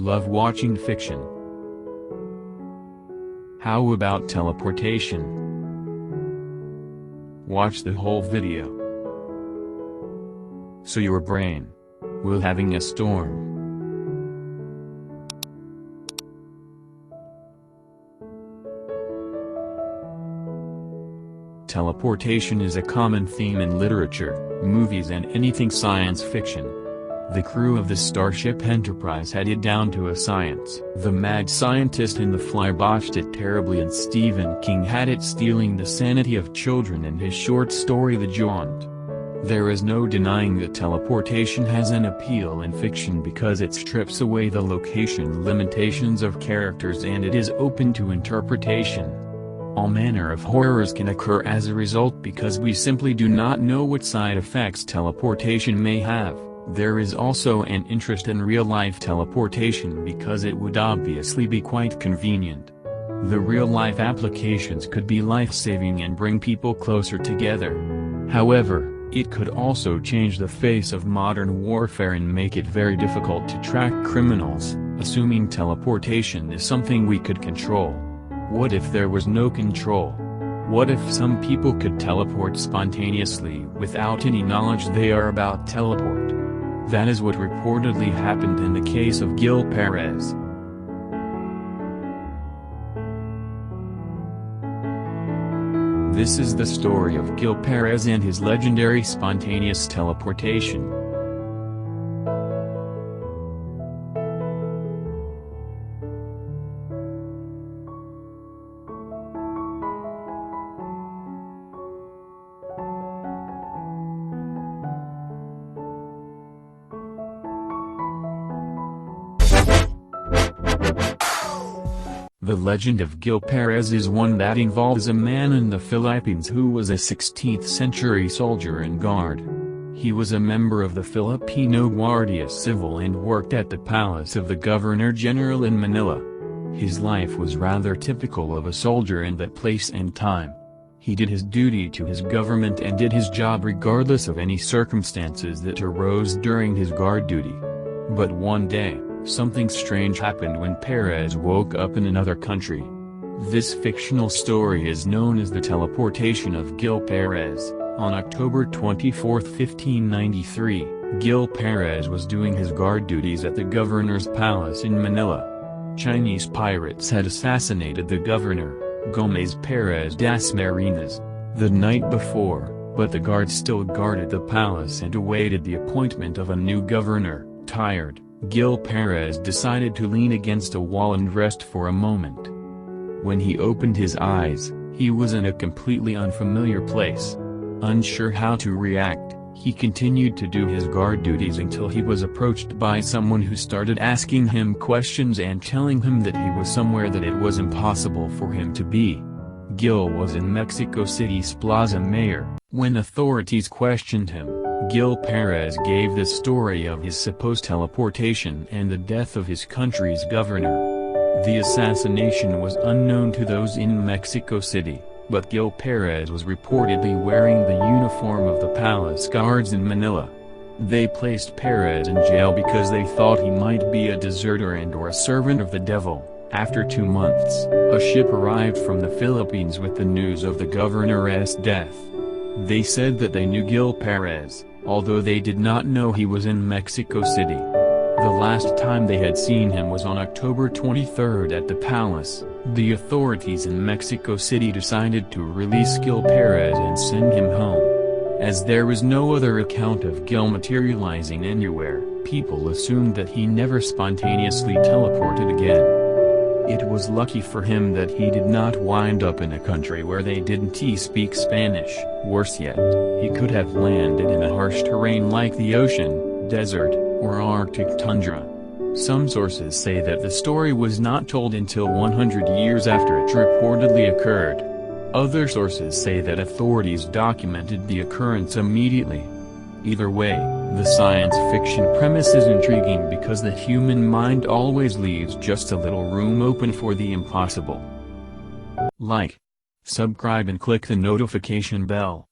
love watching fiction. How about teleportation? Watch the whole video, so your brain will having a storm. Teleportation is a common theme in literature, movies and anything science fiction. The crew of the Starship Enterprise had it down to a science. The mad scientist in The Fly botched it terribly, and Stephen King had it stealing the sanity of children in his short story The Jaunt. There is no denying that teleportation has an appeal in fiction because it strips away the location limitations of characters and it is open to interpretation. All manner of horrors can occur as a result because we simply do not know what side effects teleportation may have. There is also an interest in real-life teleportation because it would obviously be quite convenient. The real-life applications could be life-saving and bring people closer together. However, it could also change the face of modern warfare and make it very difficult to track criminals, assuming teleportation is something we could control. What if there was no control? What if some people could teleport spontaneously without any knowledge they are about teleport? That is what reportedly happened in the case of Gil Perez. This is the story of Gil Perez and his legendary spontaneous teleportation. The legend of Gil Perez is one that involves a man in the Philippines who was a 16th-century soldier and guard. He was a member of the Filipino Guardia Civil and worked at the palace of the Governor-General in Manila. His life was rather typical of a soldier in that place and time. He did his duty to his government and did his job regardless of any circumstances that arose during his guard duty. But one day, something strange happened when Perez woke up in another country. This fictional story is known as the teleportation of Gil Perez. On October 24, 1593, Gil Perez was doing his guard duties at the governor's palace in Manila. Chinese pirates had assassinated the governor, Gomez Perez das Marinas, the night before, but the guards still guarded the palace and awaited the appointment of a new governor. Tired, Gil Perez decided to lean against a wall and rest for a moment. When he opened his eyes, he was in a completely unfamiliar place. Unsure how to react, he continued to do his guard duties until he was approached by someone who started asking him questions and telling him that he was somewhere that it was impossible for him to be. Gil was in Mexico City's Plaza Mayor. When authorities questioned him, Gil Perez gave the story of his supposed teleportation and the death of his country's governor. The assassination was unknown to those in Mexico City, but Gil Perez was reportedly wearing the uniform of the palace guards in Manila. They placed Perez in jail because they thought he might be a deserter and/or a servant of the devil. After 2 months, a ship arrived from the Philippines with the news of the governor's death. They said that they knew Gil Perez, although they did not know he was in Mexico City. The last time they had seen him was on October 23 at the palace. The authorities in Mexico City decided to release Gil Perez and send him home. As there was no other account of Gil materializing anywhere, people assumed that he never spontaneously teleported again. It was lucky for him that he did not wind up in a country where they didn't speak Spanish. Worse yet, he could have landed in a harsh terrain like the ocean, desert, or Arctic tundra. Some sources say that the story was not told until 100 years after it reportedly occurred. Other sources say that authorities documented the occurrence immediately. Either way, the science fiction premise is intriguing because the human mind always leaves just a little room open for the impossible. Like, subscribe and click the notification bell.